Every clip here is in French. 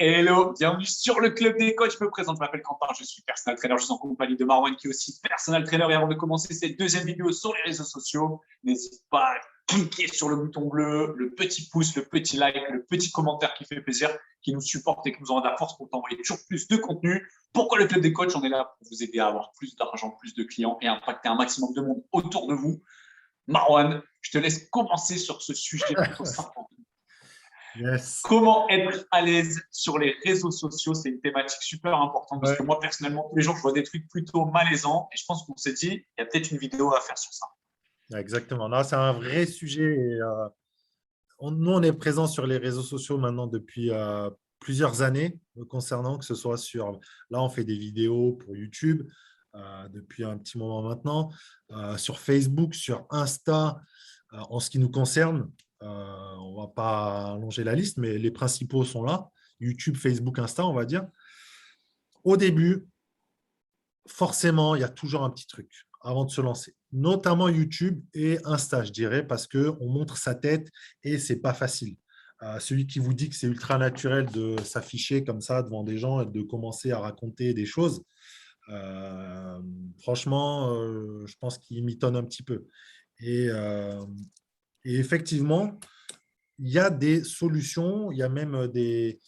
Hello, bienvenue sur le Club des Coachs. Je me présente, je m'appelle Quentin, je suis personal trainer, je suis en compagnie de Marwan qui est aussi personal trainer. Et avant de commencer cette deuxième vidéo sur les réseaux sociaux, n'hésite pas à cliquer sur le bouton bleu, le petit pouce, le petit like, le petit commentaire qui fait plaisir, qui nous supporte et qui nous en donne la force pour t'envoyer toujours plus de contenu. Pourquoi le Club des Coachs? On est là pour vous aider à avoir plus d'argent, plus de clients et impacter un maximum de monde autour de vous. Marwan, je te laisse commencer sur ce sujet plutôt simple. Yes. Comment être à l'aise sur les réseaux sociaux? C'est une thématique super importante parce que moi, personnellement, tous les jours, je vois des trucs plutôt malaisants et je pense qu'on s'est dit, il y a peut-être une vidéo à faire sur ça. Exactement. Là, c'est un vrai sujet. Et, nous, on est présent sur les réseaux sociaux maintenant depuis plusieurs années concernant que ce soit sur… Là, on fait des vidéos pour YouTube depuis un petit moment maintenant, sur Facebook, sur Insta. En ce qui nous concerne, on ne va pas allonger la liste, mais les principaux sont là. YouTube, Facebook, Insta, on va dire. Au début, forcément, il y a toujours un petit truc avant de se lancer, notamment YouTube et Insta, je dirais, parce qu'on montre sa tête et ce n'est pas facile. Celui qui vous dit que c'est ultra naturel de s'afficher comme ça devant des gens et de commencer à raconter des choses, franchement, je pense qu'il m'étonne un petit peu. Et, euh, et effectivement, il y a des solutions, il y a même des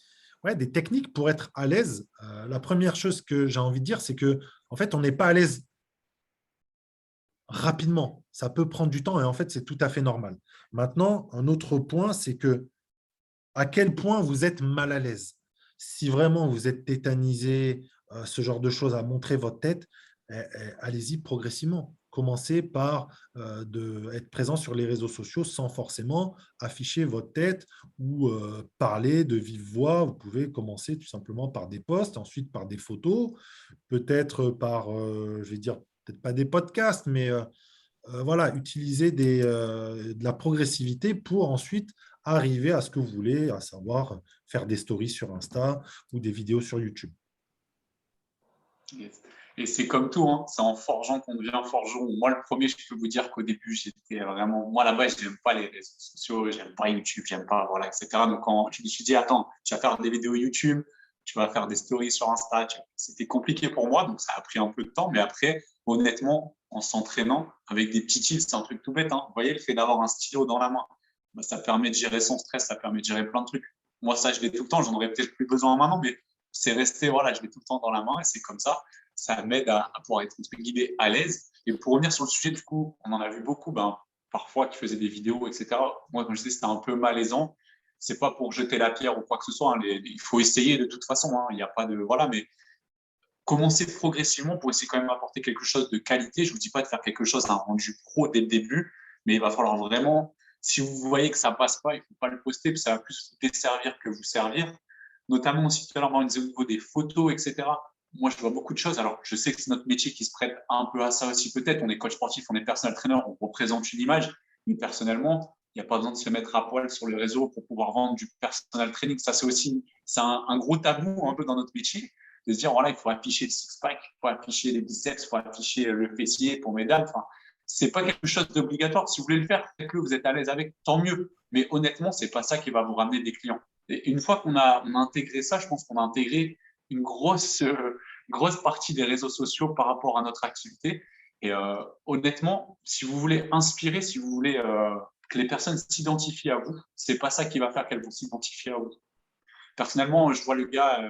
techniques pour être à l'aise. La première chose que j'ai envie de dire, c'est que en fait, on n'est pas à l'aise rapidement. Ça peut prendre du temps et en fait, c'est tout à fait normal. Maintenant, un autre point, c'est que à quel point vous êtes mal à l'aise. Si vraiment vous êtes tétanisé, ce genre de choses, à montrer votre tête, allez-y progressivement. Commencez par être présent sur les réseaux sociaux sans forcément afficher votre tête ou parler de vive voix. Vous pouvez commencer tout simplement par des posts, ensuite par des photos, peut-être par, je vais dire, peut-être pas des podcasts, mais voilà, utiliser de la progressivité pour ensuite arriver à ce que vous voulez, à savoir faire des stories sur Insta ou des vidéos sur YouTube. Yes. Et c'est comme tout, hein, c'est en forgeant qu'on devient forgeron. Moi, le premier, je peux vous dire qu'au début, j'étais vraiment. Moi, là-bas, je n'aime pas les réseaux sociaux, j'aime pas YouTube, j'aime pas, voilà, etc. Donc, quand je me suis dit, attends, tu vas faire des vidéos YouTube, tu vas faire des stories sur Insta, c'était compliqué pour moi, donc ça a pris un peu de temps. Mais après, honnêtement, en s'entraînant avec des petits tips, c'est un truc tout bête. Hein. Vous voyez, le fait d'avoir un stylo dans la main, bah, ça permet de gérer son stress, ça permet de gérer plein de trucs. Moi, ça, je l'ai tout le temps, j'en aurais peut-être plus besoin maintenant, mais c'est resté, voilà, je l'ai tout le temps dans la main et c'est comme ça m'aide à pouvoir être entre guillemets à l'aise. Et pour revenir sur le sujet, du coup, on en a vu beaucoup, parfois qui faisaient des vidéos, etc. Moi, comme je disais, c'était un peu malaisant. C'est pas pour jeter la pierre ou quoi que ce soit. Hein. Il faut essayer de toute façon. Hein. Il n'y a pas de voilà, mais commencer progressivement pour essayer quand même d'apporter quelque chose de qualité. Je vous dis pas de faire quelque chose, un rendu pro dès le début, mais il va falloir vraiment, si vous voyez que ça passe pas, il faut pas le poster, puis ça va plus vous desservir que vous servir. Notamment aussi tout à l'heure, on disait au niveau des photos, etc. Moi, je vois beaucoup de choses. Alors, je sais que c'est notre métier qui se prête un peu à ça aussi, peut-être. On est coach sportif, on est personal trainer, on représente une image. Mais personnellement, il n'y a pas besoin de se mettre à poil sur les réseaux pour pouvoir vendre du personal training. Ça, c'est aussi un gros tabou un peu dans notre métier de se dire voilà, il faut afficher le six-pack, il faut afficher les biceps, il faut afficher le fessier pour mesdames. Enfin, c'est pas quelque chose d'obligatoire. Si vous voulez le faire, faites-le, vous êtes à l'aise avec, tant mieux. Mais honnêtement, c'est pas ça qui va vous ramener des clients. Et une fois qu'on a intégré ça, je pense qu'on a intégré une grosse partie des réseaux sociaux par rapport à notre activité. Et honnêtement, si vous voulez inspirer, si vous voulez que les personnes s'identifient à vous, c'est pas ça qui va faire qu'elles vont s'identifier à vous. Personnellement, je vois le gars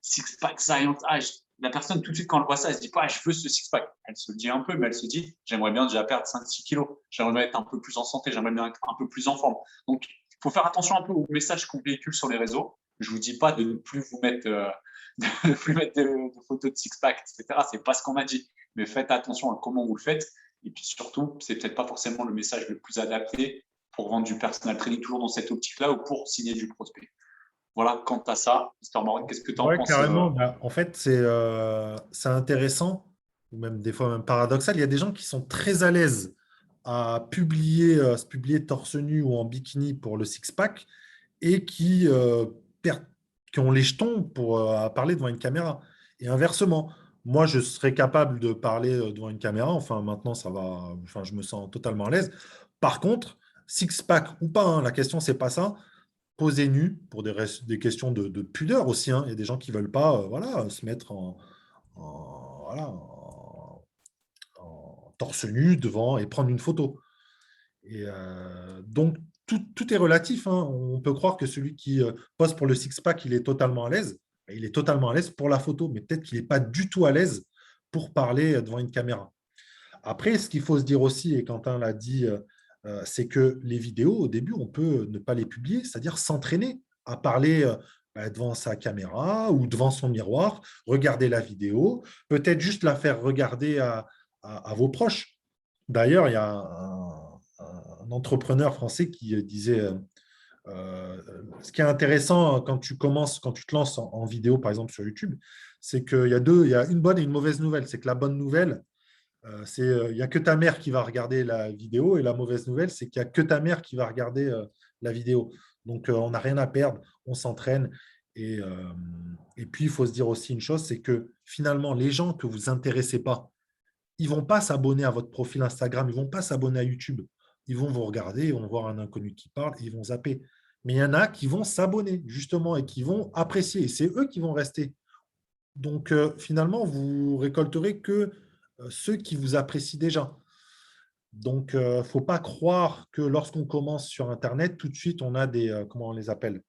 six-pack, Science Age. La personne, tout de suite, quand elle voit ça, elle se dit pas, je veux ce six-pack. Elle se le dit un peu, mais elle se dit, j'aimerais bien déjà perdre 5-6 kilos. J'aimerais bien être un peu plus en santé, j'aimerais bien être un peu plus en forme. Donc, il faut faire attention un peu aux messages qu'on véhicule sur les réseaux. Je vous dis pas de ne plus vous mettre, de plus mettre de photos de six-pack, etc. C'est pas ce qu'on a dit. Mais faites attention à comment vous le faites. Et puis surtout, c'est peut-être pas forcément le message le plus adapté pour vendre du personal training toujours dans cette optique-là ou pour signer du prospect. Voilà, quant à ça, Mr. Morin, qu'est-ce que tu en Ouais, penses carrément. Bah, en fait, c'est intéressant, ou même des fois même paradoxal. Il y a des gens qui sont très à l'aise à se publier torse nu ou en bikini pour le six-pack et qui ont les jetons pour parler devant une caméra. Et inversement, moi, je serais capable de parler devant une caméra. Enfin, maintenant, ça va. Enfin, je me sens totalement à l'aise. Par contre, six-pack ou pas, hein, la question, c'est pas ça. poser nu pour des questions de pudeur aussi, hein. Il y a des gens qui ne veulent pas voilà, se mettre voilà, en torse nu devant et prendre une photo. Et donc, tout est relatif, hein. On peut croire que celui qui pose pour le six-pack, il est totalement à l'aise. Il est totalement à l'aise pour la photo, mais peut-être qu'il n'est pas du tout à l'aise pour parler devant une caméra. Après, ce qu'il faut se dire aussi, et Quentin l'a dit, c'est que les vidéos, au début, on peut ne pas les publier, c'est-à-dire s'entraîner à parler devant sa caméra ou devant son miroir, regarder la vidéo, peut-être juste la faire regarder à vos proches. D'ailleurs, il y a un entrepreneur français qui disait ce qui est intéressant quand tu commences, quand tu te lances en vidéo, par exemple sur YouTube, c'est qu'il y a une bonne et une mauvaise nouvelle. C'est que la bonne nouvelle, il n'y a que ta mère qui va regarder la vidéo et la mauvaise nouvelle, c'est qu'il n'y a que ta mère qui va regarder la vidéo. Donc, on n'a rien à perdre, on s'entraîne. Et, euh, et puis, il faut se dire aussi une chose, c'est que finalement, les gens que vous intéressez pas, ils ne vont pas s'abonner à votre profil Instagram, ils ne vont pas s'abonner à YouTube. Ils vont vous regarder, ils vont voir un inconnu qui parle, et ils vont zapper. Mais il y en a qui vont s'abonner, justement, et qui vont apprécier. Et c'est eux qui vont rester. Donc, finalement, vous récolterez que ceux qui vous apprécient déjà. Donc, il ne faut pas croire que lorsqu'on commence sur Internet, tout de suite, on a comment on les appelle?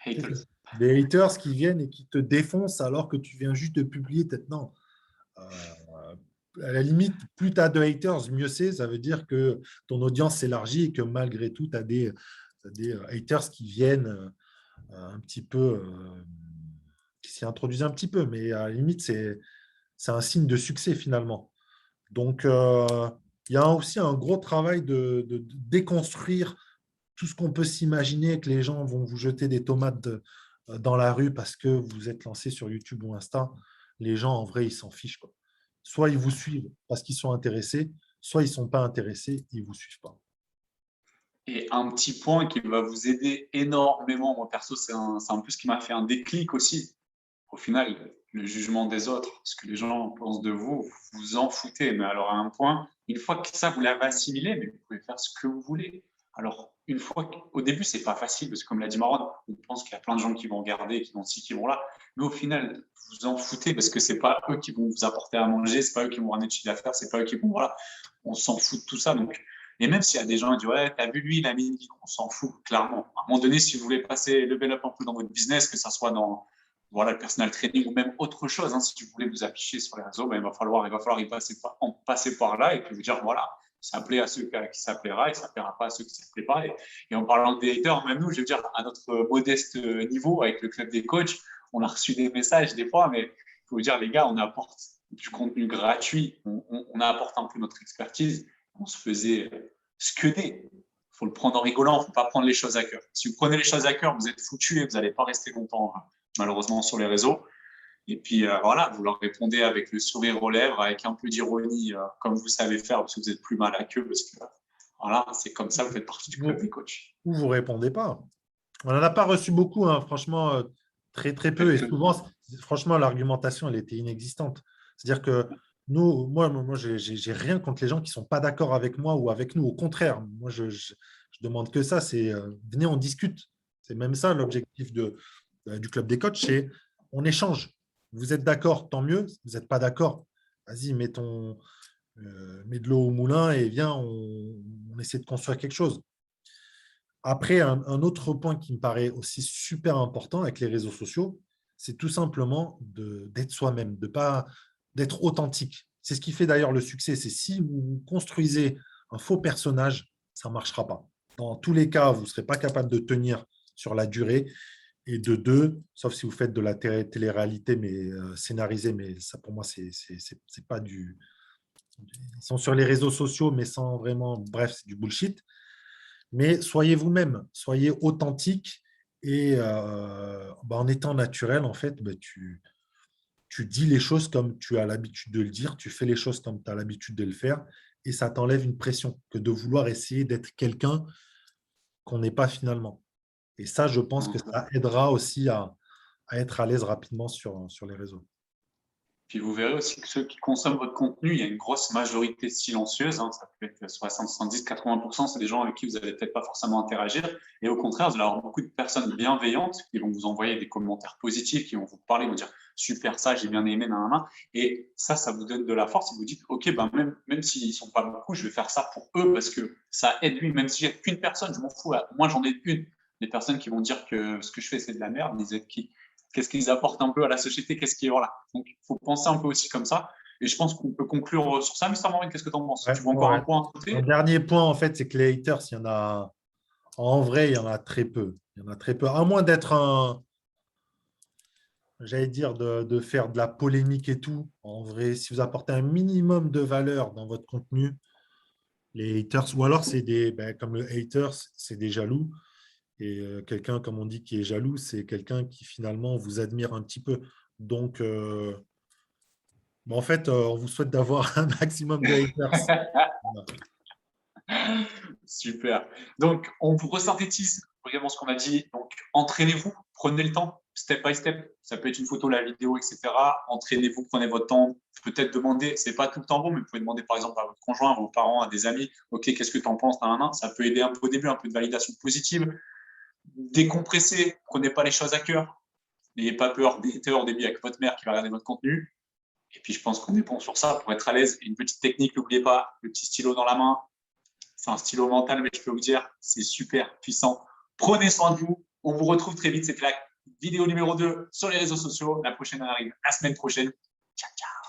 Haters. Des haters qui viennent et qui te défoncent alors que tu viens juste de publier. Non. Euh, à la limite, plus tu as de haters, mieux c'est. Ça veut dire que ton audience s'élargit et que malgré tout, tu as t'as des haters qui viennent un petit peu, qui s'y introduisent un petit peu. Mais à la limite, c'est un signe de succès finalement. Donc, il y a aussi un gros travail de déconstruire tout ce qu'on peut s'imaginer que les gens vont vous jeter des tomates dans la rue parce que vous êtes lancé sur YouTube ou Insta. Les gens, en vrai, ils s'en fichent, quoi. Soit ils vous suivent parce qu'ils sont intéressés, soit ils ne sont pas intéressés, ils ne vous suivent pas. Et un petit point qui va vous aider énormément, moi perso, c'est un peu ce qui m'a fait un déclic aussi. Au final, le jugement des autres, ce que les gens pensent de vous, vous vous en foutez. Mais alors à un point, une fois que ça, vous l'avez assimilé, mais vous pouvez faire ce que vous voulez. Alors, une fois qu'au début, c'est pas facile, parce que comme l'a dit Marwan, on pense qu'il y a plein de gens qui vont regarder, qui vont ci, qui vont là. Mais au final, vous vous en foutez, parce que c'est pas eux qui vont vous apporter à manger, c'est pas eux qui vont ramener de chiffre d'affaires, c'est pas eux qui vont, voilà. On s'en fout de tout ça. Donc, et même s'il y a des gens qui disent, ouais, t'as vu lui, il a mis une vie, on s'en fout, clairement. À un moment donné, si vous voulez passer level up un peu dans votre business, que ça soit dans, voilà, le personal training ou même autre chose, hein, si vous voulez vous afficher sur les réseaux, ben, il va falloir en passer par là et puis vous dire, voilà, ça plaît à ceux qui ça plaira et ça plaira pas à ceux qui ça plaît pas. Et en parlant des haters, même nous, je veux dire, à notre modeste niveau, avec le club des coachs, on a reçu des messages des fois, mais il faut vous dire, les gars, on apporte du contenu gratuit, on apporte un peu notre expertise, on se faisait scudder. Il faut le prendre en rigolant, il ne faut pas prendre les choses à cœur. Si vous prenez les choses à cœur, vous êtes foutu et vous n'allez pas rester longtemps, malheureusement, sur les réseaux. Et puis voilà, vous leur répondez avec le sourire aux lèvres, avec un peu d'ironie, comme vous savez faire, parce que vous êtes plus mal à queue, parce que voilà, c'est comme ça, vous faites partie du club des coachs. Ou vous ne répondez pas. On n'en a pas reçu beaucoup, hein, franchement, très, très peu. Et souvent, franchement, l'argumentation, elle était inexistante. C'est-à-dire que moi j'ai rien contre les gens qui ne sont pas d'accord avec moi ou avec nous. Au contraire, moi, je demande que ça, c'est venez, on discute. C'est même ça l'objectif du Club des coachs, c'est on échange. Vous êtes d'accord, tant mieux. Vous n'êtes pas d'accord, vas-y, mets de l'eau au moulin et viens, on essaie de construire quelque chose. Après, un autre point qui me paraît aussi super important avec les réseaux sociaux, c'est tout simplement d'être soi-même, d'être authentique. C'est ce qui fait d'ailleurs le succès. C'est si vous construisez un faux personnage, ça ne marchera pas. Dans tous les cas, vous ne serez pas capable de tenir sur la durée. Et de deux, sauf si vous faites de la télé-réalité, mais scénarisée, mais ça pour moi, c'est pas du. Ils sont sur les réseaux sociaux, mais sans vraiment. Bref, c'est du bullshit. Mais soyez vous-même, soyez authentique et en étant naturel, en fait, tu dis les choses comme tu as l'habitude de le dire, tu fais les choses comme tu as l'habitude de le faire et ça t'enlève une pression que de vouloir essayer d'être quelqu'un qu'on n'est pas finalement. Et ça, je pense que ça aidera aussi à être à l'aise rapidement sur les réseaux. Puis vous verrez aussi que ceux qui consomment votre contenu, il y a une grosse majorité silencieuse, hein, ça peut être 60, 70, 80%, c'est des gens avec qui vous n'allez peut-être pas forcément interagir. Et au contraire, vous allez avoir beaucoup de personnes bienveillantes qui vont vous envoyer des commentaires positifs, qui vont vous parler, vous dire super ça, j'ai bien aimé, nanana. Et ça vous donne de la force. Et vous dites, ok, ben même s'ils ne sont pas beaucoup, je vais faire ça pour eux parce que ça aide lui. Même si j'ai qu'une personne, je m'en fous. Moi, j'en ai une. Les personnes qui vont dire que ce que je fais, c'est de la merde, ils aident qui? Qu'est-ce qu'ils apportent un peu à la société, qu'est-ce qui est voilà. Donc, il faut penser un peu aussi comme ça. Et je pense qu'on peut conclure sur ça. Mr. Morin, qu'est-ce que tu en penses? Ouais, Tu vois encore ouais. un point à Un côté? dernier point, en fait, c'est que les haters, il y en a. En vrai, il y en a très peu. Il y en a très peu. À moins d'être un. J'allais dire de faire de la polémique et tout. En vrai, si vous apportez un minimum de valeur dans votre contenu, les haters, ou alors c'est des, ben, comme le haters, c'est des jaloux. Et quelqu'un, comme on dit, qui est jaloux, c'est quelqu'un qui finalement vous admire un petit peu. Donc, bon, en fait, on vous souhaite d'avoir un maximum de haters. Voilà. Super. Donc, on vous resynthétise vraiment ce qu'on a dit. Donc, entraînez-vous, prenez le temps, step by step. Ça peut être une photo, la vidéo, etc. Entraînez-vous, prenez votre temps. Peut-être demander, c'est pas tout le temps bon, mais vous pouvez demander par exemple à votre conjoint, à vos parents, à des amis, ok, qu'est-ce que tu en penses? Ça peut aider un peu au début, un peu de validation positive. Décompressez, prenez pas les choses à cœur. N'ayez pas peur d'être au début avec votre mère qui va regarder votre contenu. Et puis, je pense qu'on est bon sur ça pour être à l'aise. Une petite technique, n'oubliez pas, le petit stylo dans la main. C'est un stylo mental, mais je peux vous dire, c'est super puissant. Prenez soin de vous. On vous retrouve très vite. C'était la vidéo numéro 2 sur les réseaux sociaux. La prochaine arrive la semaine prochaine. Ciao, ciao.